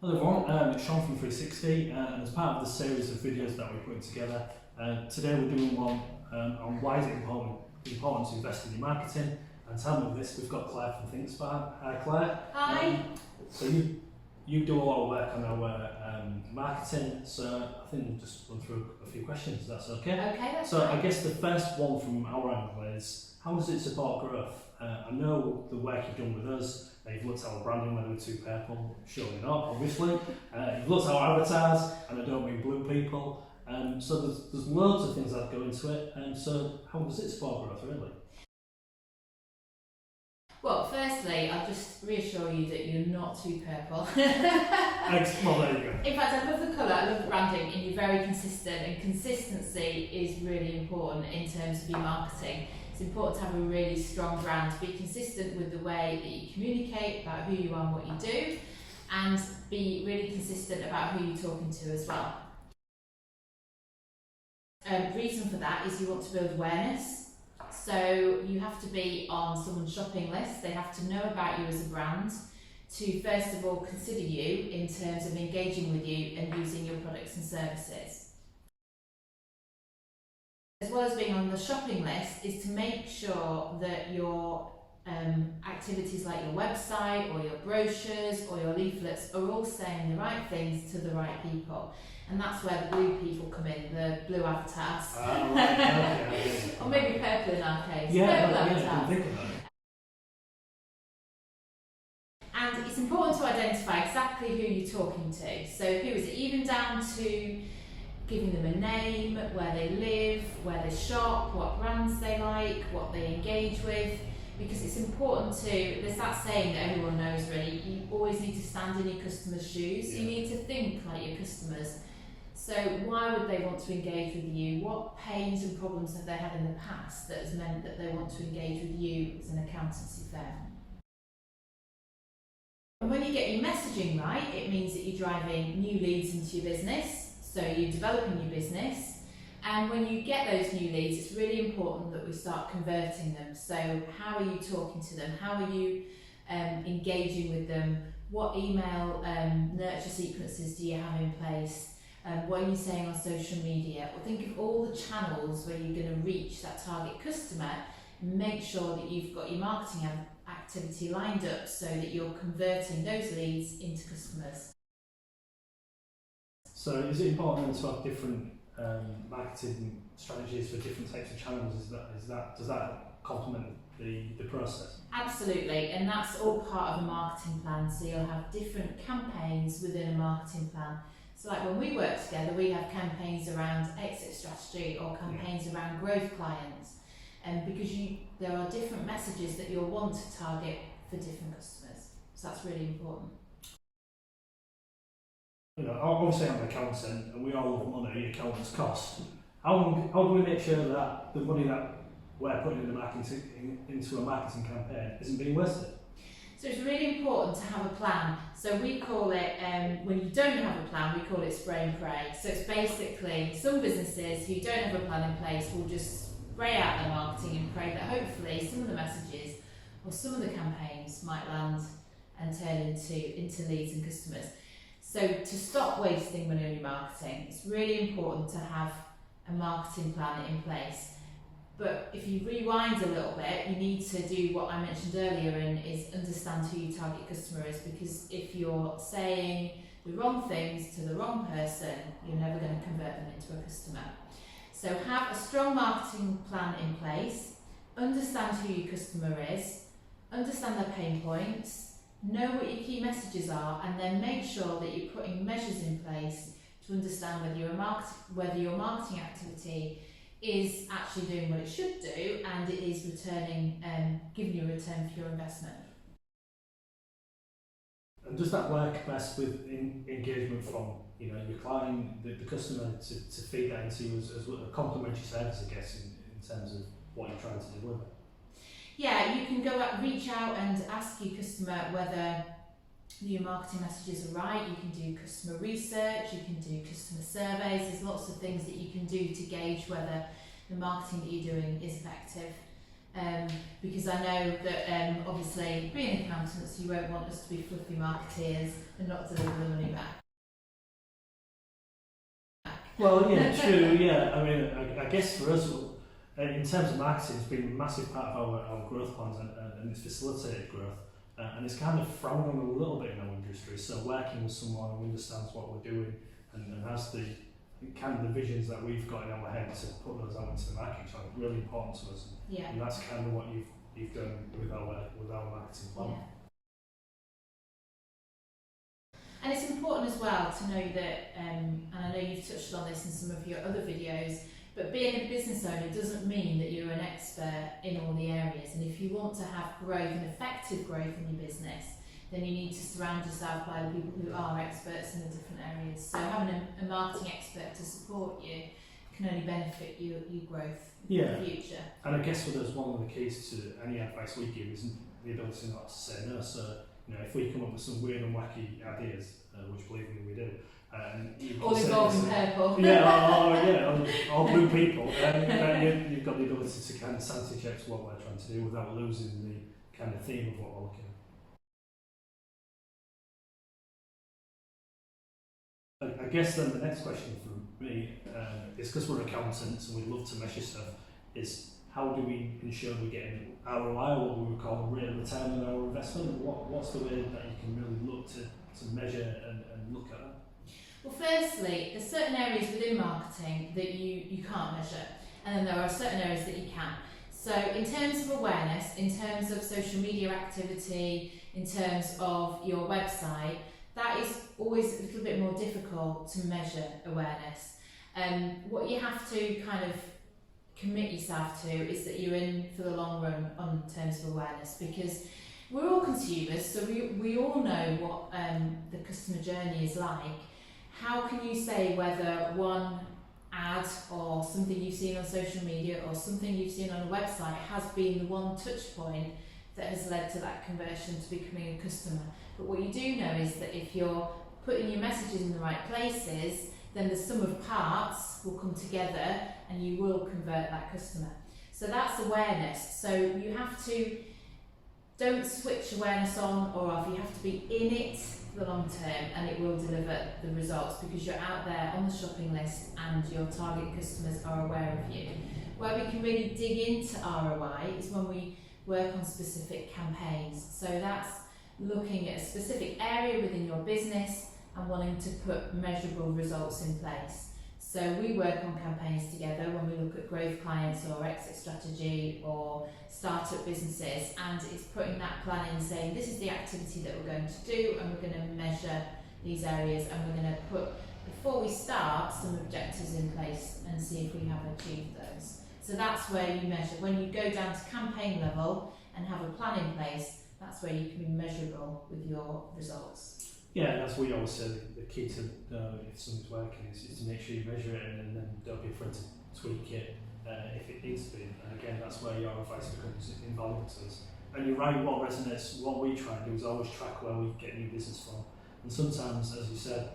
Hello everyone, it's Sean from 360 and as part of the series of videos that we're putting together, today we're doing one on why is it important to invest in your marketing, and to help me with this we've got Clare from ThinkSmart. Hi Clare. Hi. So you do a lot of work on our marketing, so I think we'll just run through a few questions, if that's okay? Okay, that's So fine. I guess the first one from our angle is, how does it support growth? I know the work you've done with us, you've looked at our branding, whether we're too purple, surely not, obviously. You've looked at our avatars, and I don't mean blue people. So there's loads of things that go into it, so how does it support growth, really? Well, firstly, I'll just reassure you that you're not too purple. Well, there you go. In fact, I love the colour, I love the branding, and you're very consistent, and consistency is really important in terms of your marketing. It's important to have a really strong brand, be consistent with the way that you communicate about who you are and what you do, and be really consistent about who you're talking to as well. Reason for that is you want to build awareness. So you have to be on someone's shopping list, they have to know about you as a brand, to first of all consider you in terms of engaging with you and using your products and services. As well as being on the shopping list is to make sure that your activities like your website or your brochures or your leaflets are all saying the right things to the right people. And that's where the blue people come in, the blue avatars. Right, okay. Or maybe purple in our case. Yeah, Purple I avatars. didn't think about it. And it's important to identify exactly who you're talking to. So who is it? Even down to giving them a name, where they live, where they shop, what brands they like, what they engage with. Because it's important there's that saying that everyone knows really, you always need to stand in your customers' shoes. Yeah. You need to think like your customers. So why would they want to engage with you? What pains and problems have they had in the past that has meant that they want to engage with you as an accountancy firm? And when you get your messaging right, it means that you're driving new leads into your business, so you're developing your business. And when you get those new leads, it's really important that we start converting them. So how are you talking to them? How are you engaging with them? What email nurture sequences do you have in place? What are you saying on social media? Or think of all the channels where you're going to reach that target customer. Make sure that you've got your marketing activity lined up so that you're converting those leads into customers. So is it important to have different marketing strategies for different types of channels? Does that complement the process? Absolutely, and that's all part of a marketing plan. So you'll have different campaigns within a marketing plan. So like when we work together, we have campaigns around exit strategy or campaigns around growth clients, and because there are different messages that you'll want to target for different customers. So that's really important. You know, obviously I'm an accountant and we all love money, accountants cost. How do we make sure that the money that we're putting into a marketing campaign isn't being wasted? So it's really important to have a plan. So we call it, when you don't have a plan, we call it spray and pray. So it's basically some businesses who don't have a plan in place will just spray out their marketing and pray that hopefully some of the messages or some of the campaigns might land and turn into leads and customers. So to stop wasting money on your marketing, it's really important to have a marketing plan in place. But if you rewind a little bit, you need to do what I mentioned earlier and is understand who your target customer is, because if you're saying the wrong things to the wrong person, you're never going to convert them into a customer. So have a strong marketing plan in place, understand who your customer is, understand their pain points, know what your key messages are, and then make sure that you're putting measures in place to understand whether your marketing activity is actually doing what it should do and it is giving you a return for your investment. And does that work best with engagement from your client, the customer, to feed that into you as a complementary service, I guess, in terms of what you're trying to deliver? Yeah, you can reach out and ask your customer whether your marketing messages are right. You can do customer research, you can do customer surveys. There's lots of things that you can do to gauge whether the marketing that you're doing is effective. because I know that obviously being accountants, you won't want us to be fluffy marketeers and not deliver the money back. Well, yeah, true, yeah. I mean, I guess for us, in terms of marketing, it's been a massive part of our growth plans and it's facilitated growth. And it's kind of frowned on a little bit in our industry. So working with someone who understands what we're doing and has the kind of the visions that we've got in our head to put those out into the market is really important to us. Yeah. And that's kind of what you've done with our marketing plan. Yeah. And it's important as well to know that, and I know you've touched on this in some of your other videos, but being a business owner doesn't mean that you're an expert in all the areas. And if you want to have growth and effective growth in your business, then you need to surround yourself by the people who are experts in the different areas. So having a marketing expert to support you can only benefit your growth in the future. And I guess for us, one of the keys to any advice we give is the ability not to say no. So, if we come up with some weird and wacky ideas, which believe me, we do, all involving purple. All blue people. Then you've got the ability to kind of sanity check what we're trying to do without losing the kind of theme of what we're looking at. I guess then the next question for me is, because we're accountants and we love to measure stuff, is how do we ensure we're getting ROI, or what we would call a rate of return on our investment? What's the way that you can really look to measure and look at that? Well, firstly, there's certain areas within marketing that you can't measure, and then there are certain areas that you can. So in terms of awareness, in terms of social media activity, in terms of your website, that is always a little bit more difficult to measure awareness. What you have to kind of commit yourself to is that you're in for the long run on terms of awareness, because we're all consumers, so we all know what the customer journey is like. How can you say whether one ad or something you've seen on social media or something you've seen on a website has been the one touch point that has led to that conversion to becoming a customer? But what you do know is that if you're putting your messages in the right places, then the sum of parts will come together and you will convert that customer. So that's awareness. So you have to, don't switch awareness on or off. You have to be in it for the long term and it will deliver the results, because you're out there on the shopping list and your target customers are aware of you. Where we can really dig into ROI is when we work on specific campaigns. So that's looking at a specific area within your business and wanting to put measurable results in place. So we work on campaigns together when we look at growth clients or exit strategy or startup businesses, and it's putting that plan in, saying this is the activity that we're going to do and we're going to measure these areas, and we're going to put, before we start, some objectives in place and see if we have achieved those. So that's where you measure. When you go down to campaign level and have a plan in place, that's where you can be measurable with your results. Yeah, and as we always say, the key to if something's working is to make sure you measure it and then don't be afraid to tweak it if it needs to be. And again, that's where your advice becomes invaluable to us. And you're right, what resonates, what we try and do is always track where we get new business from. And sometimes, as you said,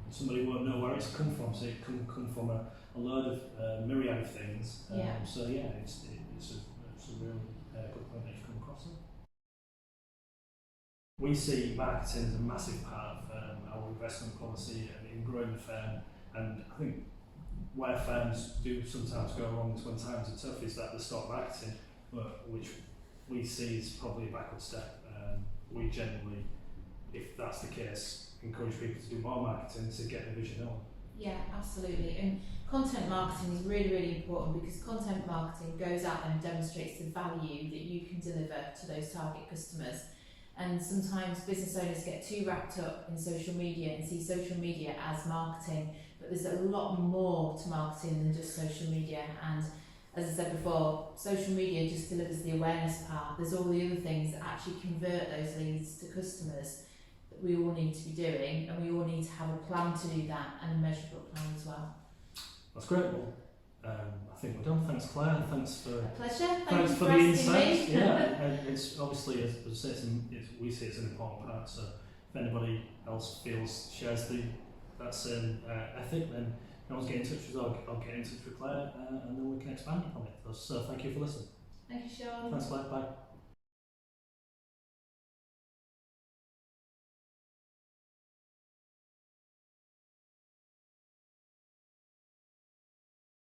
somebody won't know where it's come from, so it can come from a load of myriad of things. So yeah, it's a really good point that you've come across it. We see marketing as a massive part of our investment policy and in growing the firm, and I think where firms do sometimes go wrong is when times are tough is that they stop marketing, which we see is probably a backward step. We generally, if that's the case, encourage people to do more marketing to get the vision on. Yeah, absolutely. And content marketing is really, really important, because content marketing goes out and demonstrates the value that you can deliver to those target customers. And sometimes business owners get too wrapped up in social media and see social media as marketing, but there's a lot more to marketing than just social media. And as I said before, social media just delivers the awareness part. There's all the other things that actually convert those leads to customers that we all need to be doing, and we all need to have a plan to do that, and a measurable plan as well. That's great. Well, I think we're done. Thanks, Claire, and thanks for pleasure. Thanks for the asking insights. me. Yeah, and it's obviously, as I say, we see it's an important part. So if anybody else shares that same ethic, then you always get in touch with us. I'll get in touch with Claire, and then we can expand upon it. So thank you for listening. Thank you, Sean. Thanks, Claire. Bye.